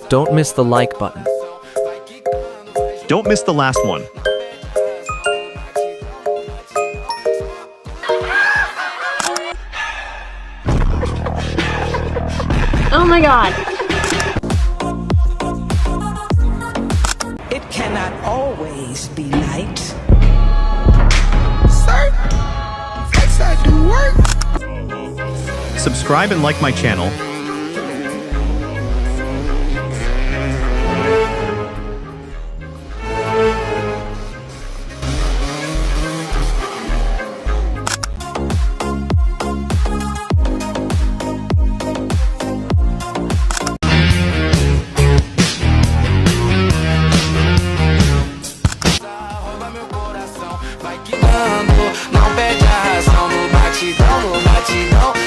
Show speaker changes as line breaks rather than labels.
Don't miss the like button.
Don't miss the last one.
Oh my god.
It cannot always be light.
Sir, flex I do work.
Subscribe and like my channel.
Não perde a razão no batidão, no batidão.